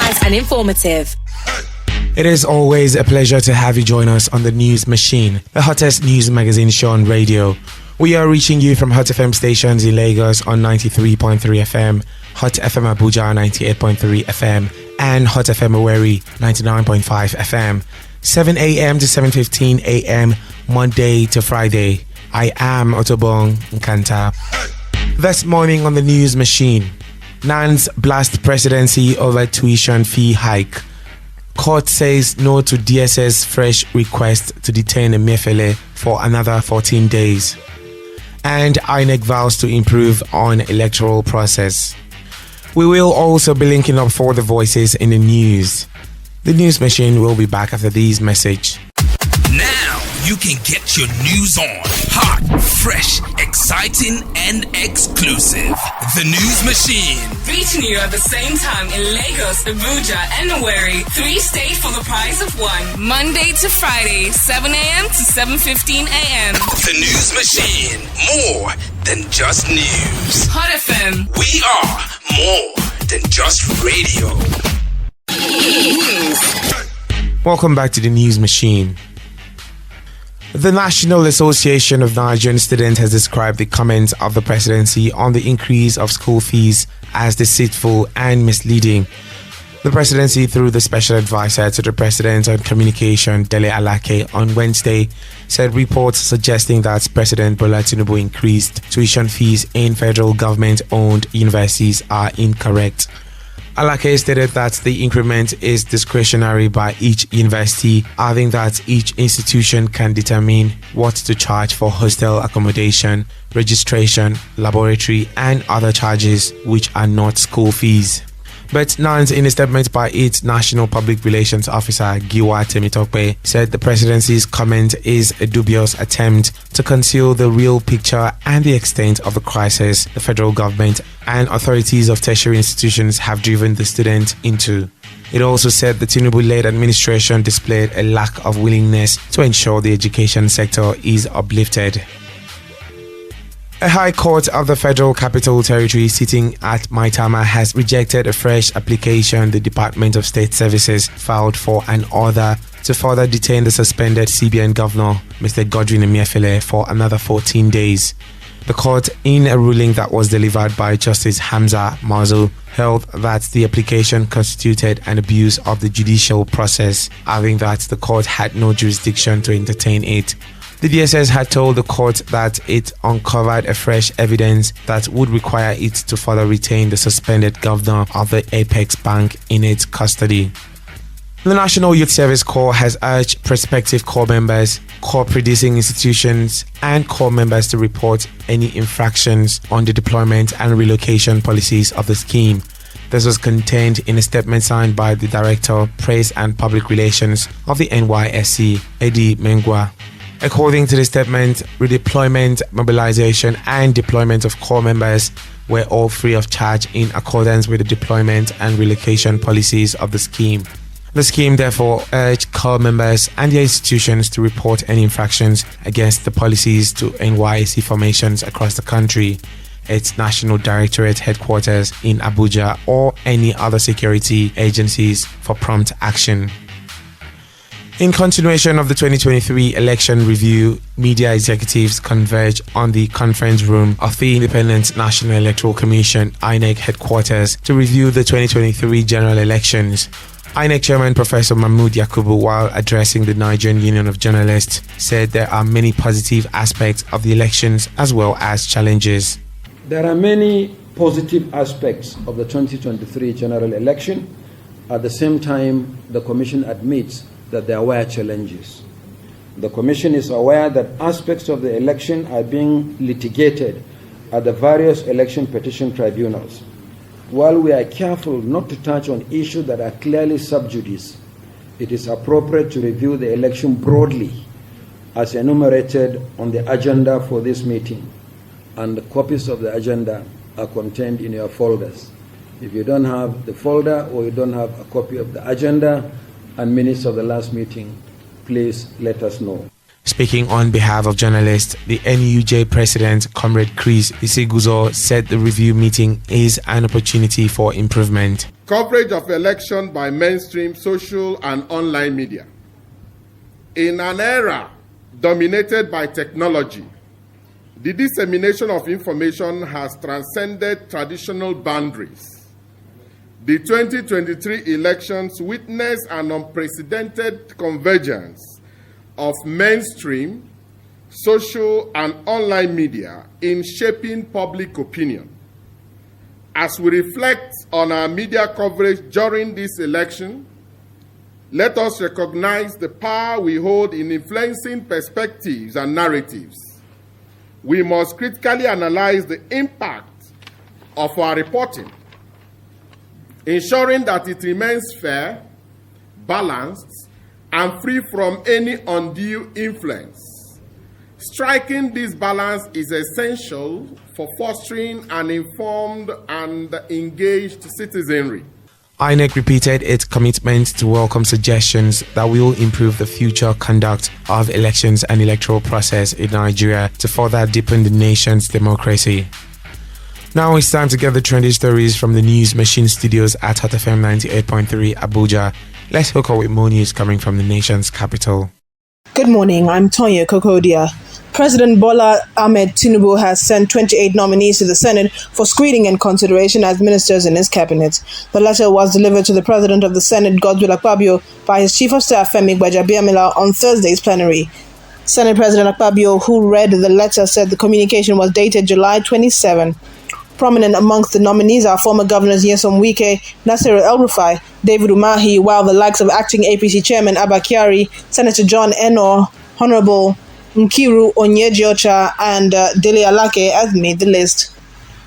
concise and informative. It is always a pleasure to have you join us on the News Machine, the hottest news magazine show on radio. We are reaching you from Hot FM stations in Lagos on 93.3 FM, Hot FM Abuja 98.3 FM, and Hot FM Owerri 99.5 FM. 7 a.m. to 7:15 a.m. Monday to Friday. I am Otobong Nkanta. This morning on the News Machine, NANS blast presidency over tuition fee hike. Court says no to DSS fresh request to detain Emefiele for another 14 days. And INEC vows to improve on electoral process. We will also be linking up for the voices in the news. The News Machine will be back after these messages. Now you can get your news on. Hot, fresh, exciting, and exclusive. The News Machine. Reaching you at the same time in Lagos, Abuja, and Owerri. 3 states for the price of 1. Monday to Friday, 7 a.m. to 7:15 a.m. The News Machine. More than just news. Hot FM. We are more than just radio. Welcome back to the News Machine. The National Association of Nigerian Students has described the comments of the presidency on the increase of school fees as deceitful and misleading. The presidency, through the special advisor to the president on communication, Dele Alake, on Wednesday, said reports suggesting that President Bola Tinubu increased tuition fees in federal government-owned universities are incorrect. Alake stated that the increment is discretionary by each university, adding that each institution can determine what to charge for hostel accommodation, registration, laboratory, and other charges which are not school fees. But NANS, in a statement by its National Public Relations Officer, Giwa Temitope, said the presidency's comment is a dubious attempt to conceal the real picture and the extent of the crisis the federal government and authorities of tertiary institutions have driven the student into. It also said the Tinubu-led administration displayed a lack of willingness to ensure the education sector is uplifted. A High Court of the Federal Capital Territory sitting at Maitama has rejected a fresh application the Department of State Services filed for an order to further detain the suspended CBN Governor, Mr. Godwin Emefiele, for another 14 days. The court, in a ruling that was delivered by Justice Hamza Mazu, held that the application constituted an abuse of the judicial process, adding that the court had no jurisdiction to entertain it. The DSS had told the court that it uncovered a fresh evidence that would require it to further retain the suspended governor of the Apex Bank in its custody. The National Youth Service Corps has urged prospective corps members, corps producing institutions, and corps members to report any infractions on the deployment and relocation policies of the scheme. This was contained in a statement signed by the Director, Press and Public Relations of the NYSC, Eddie Mengwa. According to the statement, redeployment, mobilization, and deployment of corps members were all free of charge in accordance with the deployment and relocation policies of the scheme. The scheme therefore urged corps members and their institutions to report any infractions against the policies to NYSC formations across the country, its National Directorate headquarters in Abuja, or any other security agencies for prompt action. In continuation of the 2023 election review, media executives converged on the conference room of the Independent National Electoral Commission (INEC) headquarters to review the 2023 general elections. INEC Chairman Professor Mahmood Yakubu, while addressing the Nigerian Union of Journalists, said there are many positive aspects of the elections as well as challenges. There are many positive aspects of the 2023 general election. At the same time, the Commission admits that there were challenges. The Commission is aware that aspects of the election are being litigated at the various election petition tribunals. While we are careful not to touch on issues that are clearly sub judice, it is appropriate to review the election broadly as enumerated on the agenda for this meeting, and the copies of the agenda are contained in your folders. If you don't have the folder or you don't have a copy of the agenda and minutes of the last meeting, please let us know. Speaking on behalf of journalists, the NUJ president, Comrade Chris Isiguzo, said the review meeting is an opportunity for improvement. Coverage of election by mainstream social and online media. In an era dominated by technology, the dissemination of information has transcended traditional boundaries. The 2023 elections witnessed an unprecedented convergence of mainstream, social, and online media in shaping public opinion. As we reflect on our media coverage during this election, let us recognize the power we hold in influencing perspectives and narratives. We must critically analyze the impact of our reporting, ensuring that it remains fair, balanced, and free from any undue influence. Striking this balance is essential for fostering an informed and engaged citizenry. INEC repeated its commitment to welcome suggestions that will improve the future conduct of elections and electoral process in Nigeria to further deepen the nation's democracy. Now it's time to get the trendy stories from the News Machine studios at Hot FM 98.3 Abuja. Let's hook up with more news coming from the nation's capital. Good morning, I'm Tonya Kokodia. President Bola Ahmed Tinubu has sent 28 nominees to the Senate for screening and consideration as ministers in his cabinet. The letter was delivered to the President of the Senate, Godswill Akpabio, by his Chief of Staff, Femi Gbajabiamila, on Thursday's plenary. Senate President Akpabio, who read the letter, said the communication was dated July 27. Prominent amongst the nominees are former governors Nyesom Wike, Nasir El-Rufai, David Umahi, while the likes of acting APC Chairman Abba Kyari, Senator John Enoh, Honorable Nkiru Onyejiocha, and Dele Alake have made the list.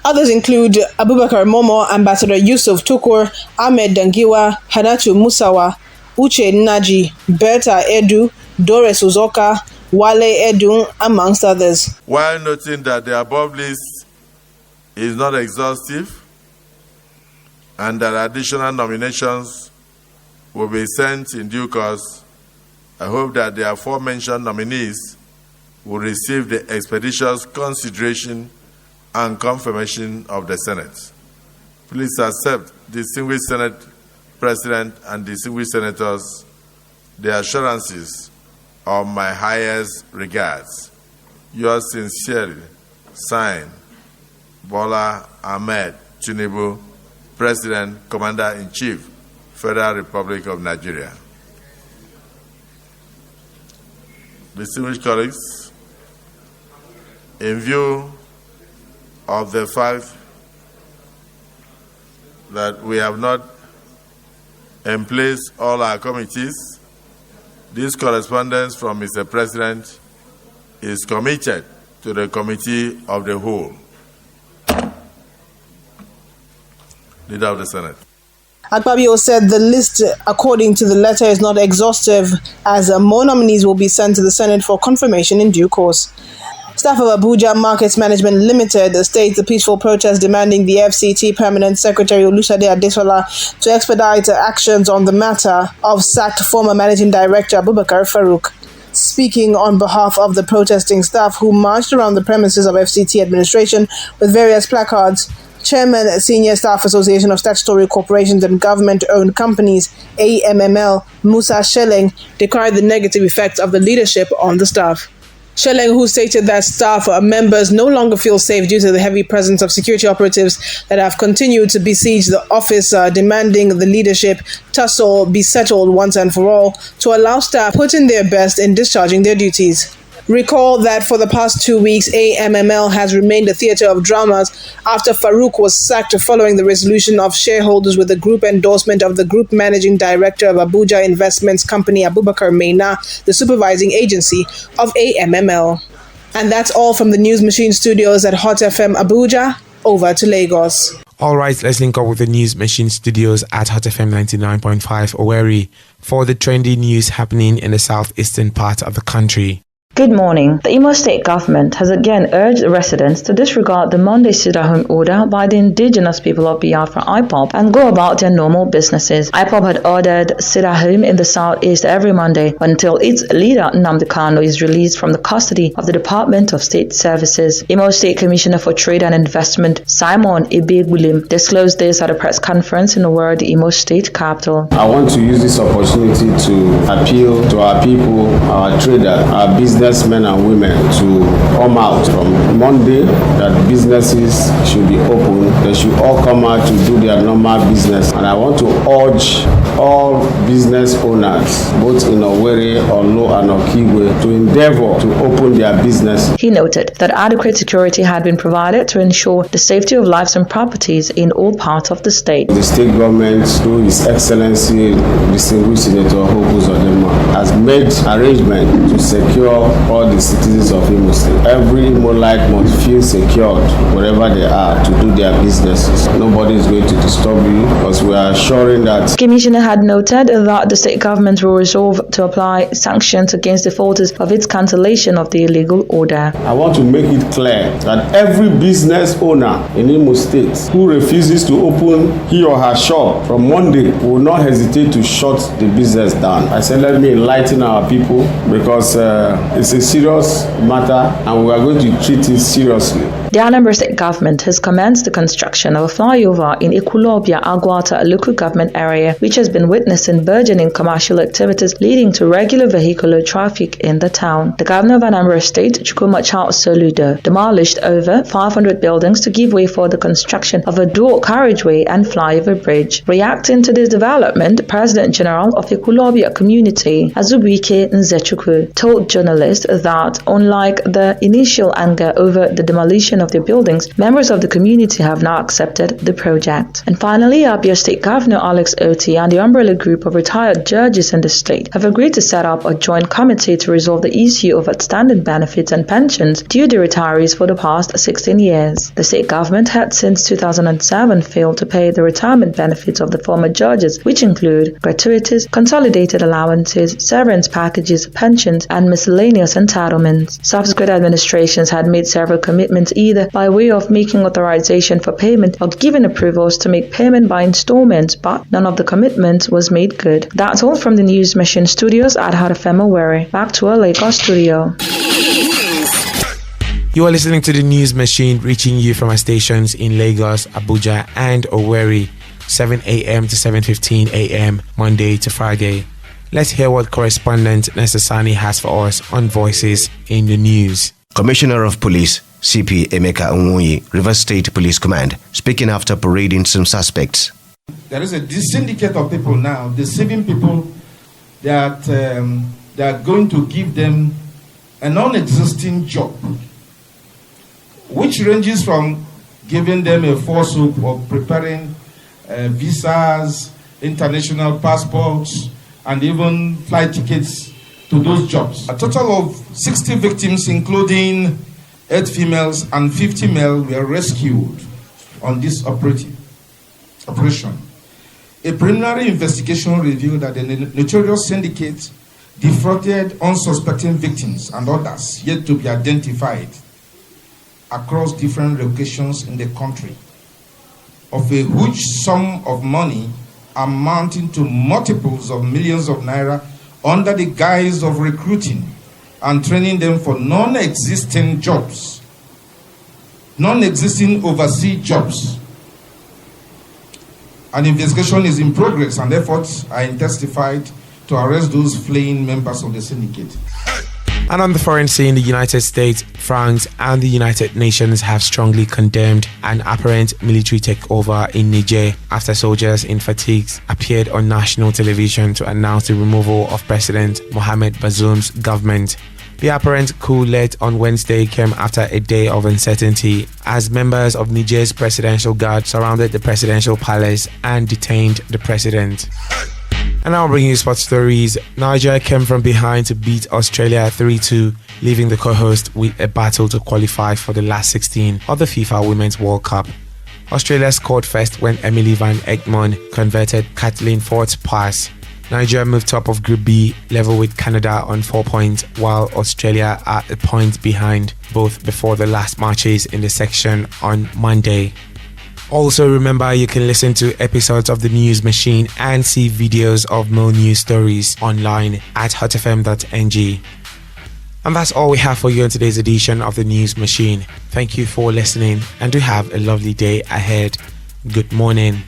Others include Abubakar Momo, Ambassador Yusuf Tukur, Ahmed Dangiwa, Hanatu Musawa, Uche Naji, Berta Edu, Doris Uzoka, Wale Edu, amongst others. While noting that the above list is not exhaustive and that additional nominations will be sent in due course, I hope that the aforementioned nominees will receive the expeditious consideration and confirmation of the Senate. Please accept, distinguished Senate President and distinguished Senators, the assurances of my highest regards. Yours sincerely, signed, Bola Ahmed Tinubu, President, Commander-in-Chief, Federal Republic of Nigeria. Distinguished colleagues, in view of the fact that we have not in place all our committees, this correspondence from Mr. President is committed to the Committee of the Whole. Leader of the Senate. Akpabio said the list, according to the letter, is not exhaustive, as more nominees will be sent to the Senate for confirmation in due course. Staff of Abuja Markets Management Limited states the peaceful protest demanding the FCT Permanent Secretary Olushade Adesola to expedite actions on the matter of sacked former Managing Director Abubakar Farouk. Speaking on behalf of the protesting staff who marched around the premises of FCT administration with various placards, Chairman, Senior Staff Association of Statutory Corporations and Government-Owned Companies, AMML, Musa Shelling, decried the negative effects of the leadership on the staff. Shelling, who stated that staff members no longer feel safe due to the heavy presence of security operatives that have continued to besiege the office, demanding the leadership tussle be settled once and for all to allow staff put in their best in discharging their duties. Recall that for the past 2 weeks, AMML has remained a theatre of dramas after Farouk was sacked following the resolution of shareholders with the group endorsement of the Group Managing Director of Abuja Investments Company, Abubakar Maina, the supervising agency of AMML. And that's all from the News Machine studios at Hot FM Abuja. Over to Lagos. All right, let's link up with the News Machine studios at Hot FM 99.5 Owerri for the trendy news happening in the southeastern part of the country. Good morning. The Imo State government has again urged residents to disregard the Monday sit-at-home order by the indigenous people of Biafra, IPOB, and go about their normal businesses. IPOB had ordered sit-at-home in the southeast every Monday until its leader, Nnamdi Kanu, is released from the custody of the Department of State Services. Imo State Commissioner for Trade and Investment, Simon Ebegulim, disclosed this at a press conference in Owerri, the Imo State capital. I want to use this opportunity to appeal to our people, our traders, our businessmen and women to come out from Monday, that businesses should be open. They should all come out to do their normal business. And I want to urge all business owners, both in Owerri, Orlo, and Okigwe, to endeavor to open their business. He noted that adequate security had been provided to ensure the safety of lives and properties in all parts of the state. The state government, through His Excellency, Distinguished Senator Hope Uzodinma, has made arrangements to secure all the citizens of Imo State. Every Imo-like must feel secured wherever they are to do their businesses. Nobody is going to disturb you, because we are assuring that. Commissioner had noted that the state government will resolve to apply sanctions against defaulters of its cancellation of the illegal order. I want to make it clear that every business owner in Imo State who refuses to open he or her shop from Monday will not hesitate to shut the business down. I said, let me enlighten our people, because it's a serious matter and we are going to treat it seriously. The Anambra State government has commenced the construction of a flyover in Ekulobia Agwata local government area, which has been witnessing burgeoning commercial activities leading to regular vehicular traffic in the town. The governor of Anambra State, Chukwuma Charles Soludo, demolished over 500 buildings to give way for the construction of a dual carriageway and flyover bridge. Reacting to this development, President General of Ekulobia Community, Azubuike Nzechukwu, told journalists that unlike the initial anger over the demolition of their buildings, members of the community have now accepted the project. And finally, Abia State Governor Alex Oti and the umbrella group of retired judges in the state have agreed to set up a joint committee to resolve the issue of outstanding benefits and pensions due to retirees for the past 16 years. The state government had since 2007 failed to pay the retirement benefits of the former judges, which include gratuities, consolidated allowances, severance packages, pensions, and miscellaneous entitlements. Subsequent administrations had made several commitments either by way of making authorization for payment or giving approvals to make payment by installments, but none of the commitments was made good. That's all from the News Machine studios at Hot FM Owerri. Back to our Lagos studio. You are listening to the News Machine, reaching you from our stations in Lagos, Abuja, and Owerri, 7 a.m. to 7:15 a.m. Monday to Friday. Let's hear what correspondent Nessa Sani has for us on Voices in the News. Commissioner of Police CP Emeka Nwunyi, Rivers State Police Command, speaking after parading some suspects. There is a syndicate of people now, deceiving people that they are going to give them a non-existing job, which ranges from giving them a false hope of preparing visas, international passports, and even flight tickets to those jobs. A total of 60 victims, including 8 females and 50 male, were rescued on this operation. A preliminary investigation revealed that the notorious syndicate defrauded unsuspecting victims and others yet to be identified across different locations in the country of a huge sum of money amounting to multiples of millions of naira under the guise of recruiting and training them for non-existing jobs, non-existing overseas jobs. An investigation is in progress and efforts are intensified to arrest those fleeing members of the syndicate. And on the foreign scene, the United States, France, and the United Nations have strongly condemned an apparent military takeover in Niger after soldiers in fatigues appeared on national television to announce the removal of President Mohamed Bazoum's government. The apparent coup led on Wednesday came after a day of uncertainty as members of Niger's presidential guard surrounded the presidential palace and detained the president. And now bringing you sports stories. Niger came from behind to beat Australia 3-2, leaving the co-host with a battle to qualify for the last 16 of the FIFA Women's World Cup. Australia scored first when Emily Van Egmond converted Kathleen Ford's pass. Nigeria moved top of Group B, level with Canada on 4 points, while Australia are a point behind, both before the last matches in the section on Monday. Also remember, you can listen to episodes of The News Machine and see videos of more news stories online at hotfm.ng. And that's all we have for you in today's edition of The News Machine. Thank you for listening and do have a lovely day ahead. Good morning.